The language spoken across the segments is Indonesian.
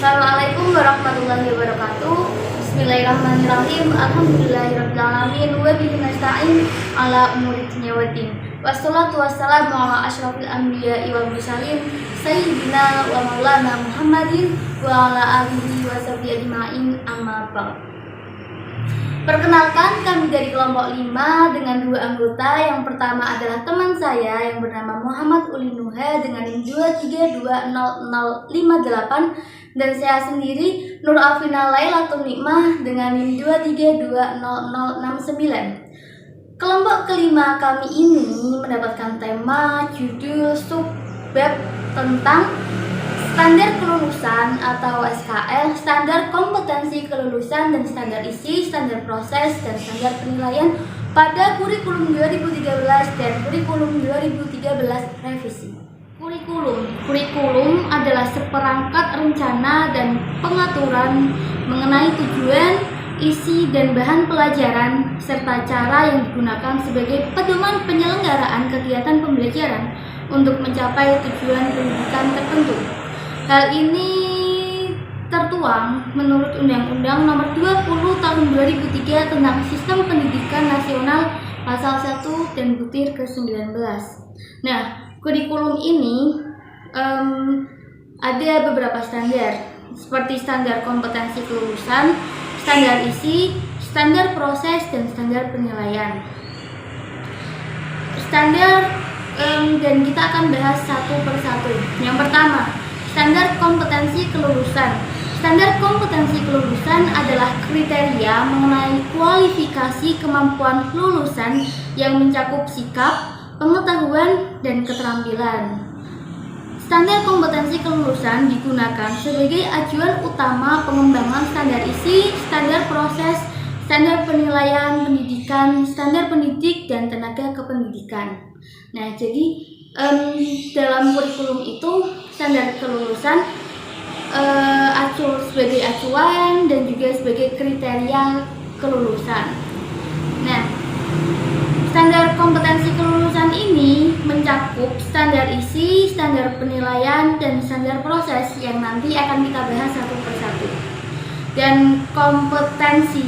Assalamualaikum warahmatullahi wabarakatuh. Bismillahirrahmanirrahim. Alhamdulillahirrabbilalamin. Wa bihi nasta'in ala umuri dunya waddin. Wassalatu wassalamu ala asyrafil anbiya'i wal mursalin sayyidina wa maulana Muhammadin wa ala alihi wa sahbihi ajma'in, amma ba'd. Perkenalkan, kami dari kelompok 5 dengan 2 anggota. Yang pertama adalah teman saya yang bernama Muhammad Uli Nuha dengan NIM 23200058, dan saya sendiri Nur Alvina Lailatul Nikmah dengan NIM 23200069. Kelompok kelima kami ini mendapatkan tema judul subbab tentang standar kelulusan atau SKL, standar kompetensi kelulusan dan standar isi, standar proses, dan standar penilaian pada kurikulum 2013 dan kurikulum 2013 revisi. Kurikulum adalah seperangkat rencana dan pengaturan mengenai tujuan, isi, dan bahan pelajaran, serta cara yang digunakan sebagai pedoman penyelenggaraan kegiatan pembelajaran untuk mencapai tujuan pendidikan tertentu. Hal ini tertuang menurut Undang-Undang Nomor 20 Tahun 2003 tentang Sistem Pendidikan Nasional Pasal 1 dan butir ke-19. Nah, kurikulum ini ada beberapa standar, seperti standar kompetensi kelulusan, standar isi, standar proses, dan standar penilaian. Dan kita akan bahas satu persatu. Yang pertama, standar kompetensi kelulusan. Standar kompetensi kelulusan adalah kriteria mengenai kualifikasi kemampuan lulusan yang mencakup sikap, pengetahuan, dan keterampilan. Standar kompetensi kelulusan digunakan sebagai acuan utama pengembangan standar isi, standar proses, standar penilaian pendidikan, standar pendidik, dan tenaga kependidikan. Nah, jadi dalam kurikulum itu standar kelulusan sebagai acuan dan juga sebagai kriteria kelulusan. Nah, standar kompetensi kelulusan ini mencakup standar isi, standar penilaian, dan standar proses yang nanti akan kita bahas satu persatu. Dan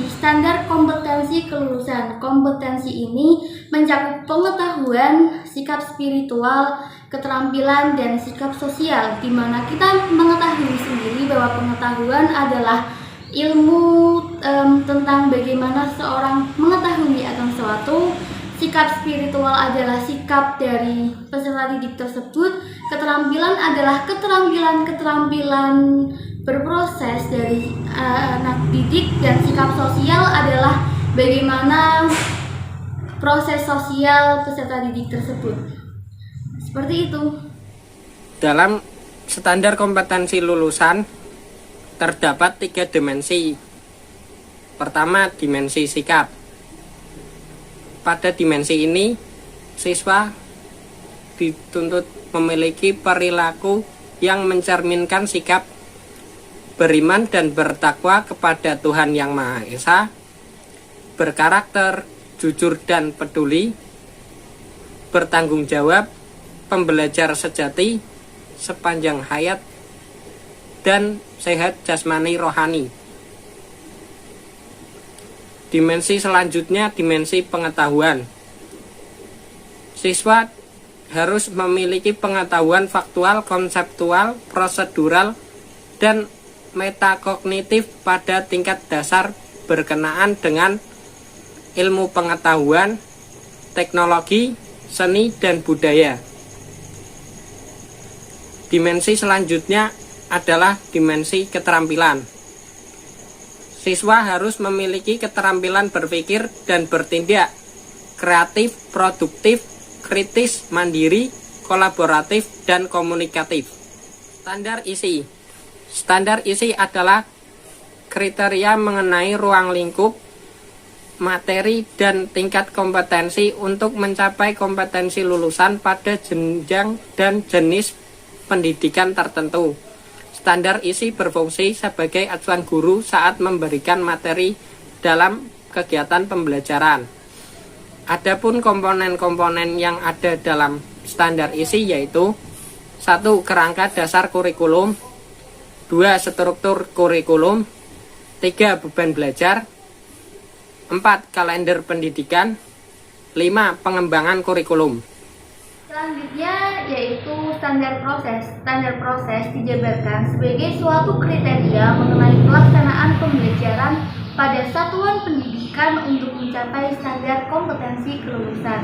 standar kompetensi kelulusan. Kompetensi ini mencakup pengetahuan, sikap spiritual, keterampilan, dan sikap sosial, di mana kita mengetahui sendiri bahwa pengetahuan adalah ilmu tentang bagaimana seorang mengetahui akan sesuatu. Sikap spiritual adalah sikap dari peserta didik tersebut. Keterampilan adalah keterampilan berproses dari anak didik, dan sikap sosial adalah bagaimana proses sosial peserta didik tersebut. Seperti itu. Dalam standar kompetensi lulusan terdapat 3 dimensi. Pertama, dimensi sikap. Pada dimensi ini, siswa dituntut memiliki perilaku yang mencerminkan sikap beriman dan bertakwa kepada Tuhan Yang Maha Esa, berkarakter jujur dan peduli, bertanggung jawab, pembelajar sejati sepanjang hayat, dan sehat jasmani rohani. Dimensi selanjutnya, dimensi pengetahuan. Siswa harus memiliki pengetahuan faktual, konseptual, prosedural, dan metakognitif pada tingkat dasar berkenaan dengan ilmu pengetahuan, teknologi, seni, dan budaya. Dimensi selanjutnya adalah dimensi keterampilan. Siswa harus memiliki keterampilan berpikir dan bertindak kreatif, produktif, kritis, mandiri, kolaboratif, dan komunikatif. Standar isi. Standar isi adalah kriteria mengenai ruang lingkup, materi, dan tingkat kompetensi untuk mencapai kompetensi lulusan pada jenjang dan jenis pendidikan tertentu. Standar isi berfungsi sebagai acuan guru saat memberikan materi dalam kegiatan pembelajaran. Adapun komponen-komponen yang ada dalam standar isi yaitu 1. Kerangka dasar kurikulum, 2. Struktur kurikulum. 3. Beban belajar. 4. Kalender pendidikan. 5. Pengembangan kurikulum. Selanjutnya yaitu standar proses. Standar proses dijabarkan sebagai suatu kriteria mengenai pelaksanaan pembelajaran pada satuan pendidikan untuk mencapai standar kompetensi kelulusan.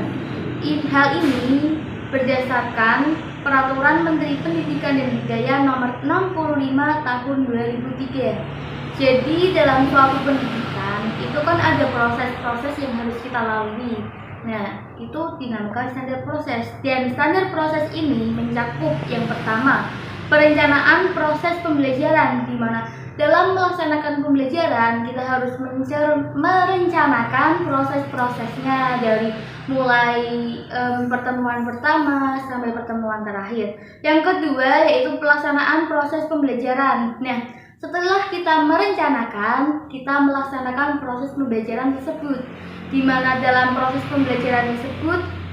Hal ini berdasarkan Peraturan Menteri Pendidikan dan Kebudayaan Nomor 65 Tahun 2003. Jadi dalam suatu pendidikan itu kan ada proses-proses yang harus kita lalui. Nah, itu dinamakan standar proses. Dan standar proses ini mencakup yang pertama, perencanaan proses pembelajaran, di mana dalam melaksanakan pembelajaran kita harus merencanakan proses-prosesnya dari mulai pertemuan pertama sampai pertemuan terakhir. Yang kedua yaitu pelaksanaan proses pembelajaran. Nah, setelah kita merencanakan, kita melaksanakan proses pembelajaran tersebut, di mana dalam proses pembelajaran tersebut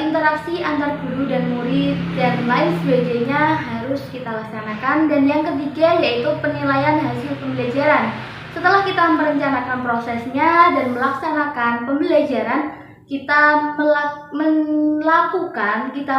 interaksi antar guru dan murid dan lain sebagainya harus kita laksanakan. Dan yang ketiga yaitu penilaian hasil pembelajaran. Setelah kita merencanakan prosesnya dan melaksanakan pembelajaran, kita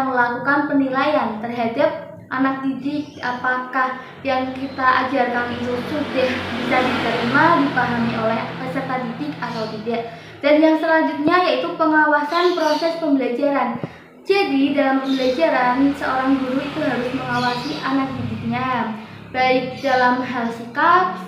melakukan penilaian terhadap anak didik, apakah yang kita ajarkan itu sudah bisa diterima, dipahami oleh peserta didik atau tidak. Dan yang selanjutnya yaitu pengawasan proses pembelajaran. Jadi dalam pembelajaran seorang guru itu harus mengawasi anak didiknya, baik dalam hal sikap,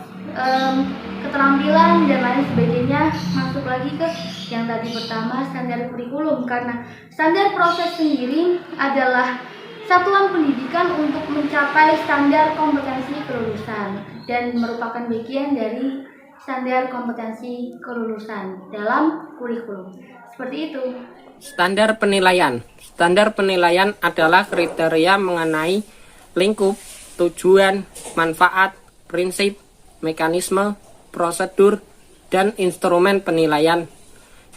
keterampilan dan lain sebagainya. Masuk lagi ke yang tadi pertama, standar kurikulum, karena standar proses sendiri adalah satuan pendidikan untuk mencapai standar kompetensi kelulusan dan merupakan bagian dari standar kompetensi kelulusan dalam kurikulum. Seperti itu. Standar penilaian. Standar penilaian adalah kriteria mengenai lingkup, tujuan, manfaat, prinsip, mekanisme, prosedur, dan instrumen penilaian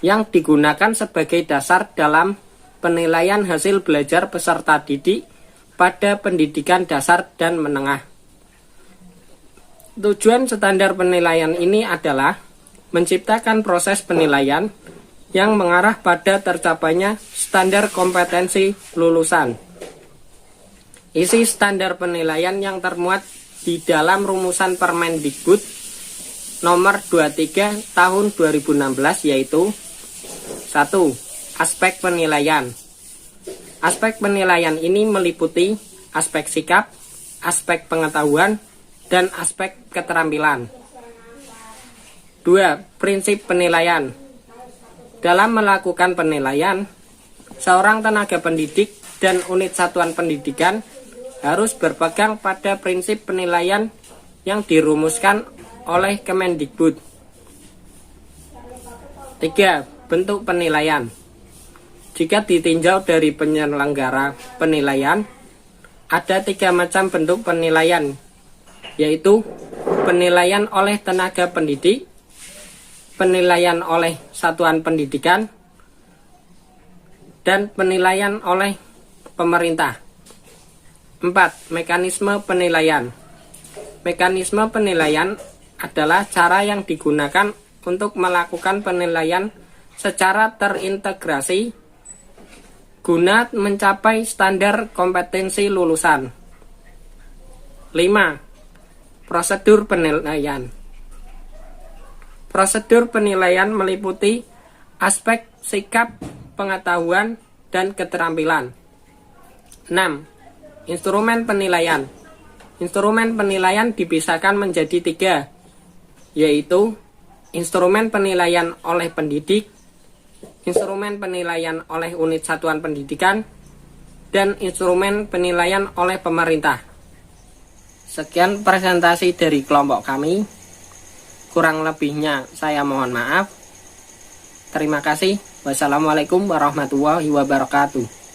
yang digunakan sebagai dasar dalam penilaian hasil belajar peserta didik pada pendidikan dasar dan menengah. Tujuan standar penilaian ini adalah menciptakan proses penilaian yang mengarah pada tercapainya standar kompetensi lulusan. Isi standar penilaian yang termuat di dalam rumusan Permendikbud nomor 23 tahun 2016 yaitu 1. Aspek penilaian. Aspek penilaian ini meliputi aspek sikap, aspek pengetahuan, dan aspek keterampilan. 2. Prinsip penilaian. Dalam melakukan penilaian, seorang tenaga pendidik dan unit satuan pendidikan harus berpegang pada prinsip penilaian yang dirumuskan oleh Kemendikbud. 3. Bentuk penilaian. Jika ditinjau dari penyelenggara penilaian, ada 3 macam bentuk penilaian, yaitu penilaian oleh tenaga pendidik, penilaian oleh satuan pendidikan, dan penilaian oleh pemerintah. 4. Mekanisme penilaian. Mekanisme penilaian adalah cara yang digunakan untuk melakukan penilaian secara terintegrasi guna mencapai standar kompetensi lulusan. 5. Prosedur penilaian. Prosedur penilaian meliputi aspek sikap, pengetahuan, dan keterampilan. 6. Instrumen penilaian. Instrumen penilaian dipisahkan menjadi 3, yaitu instrumen penilaian oleh pendidik, instrumen penilaian oleh unit satuan pendidikan, dan instrumen penilaian oleh pemerintah. Sekian presentasi dari kelompok kami. Kurang lebihnya saya mohon maaf. Terima kasih. Wassalamualaikum warahmatullahi wabarakatuh.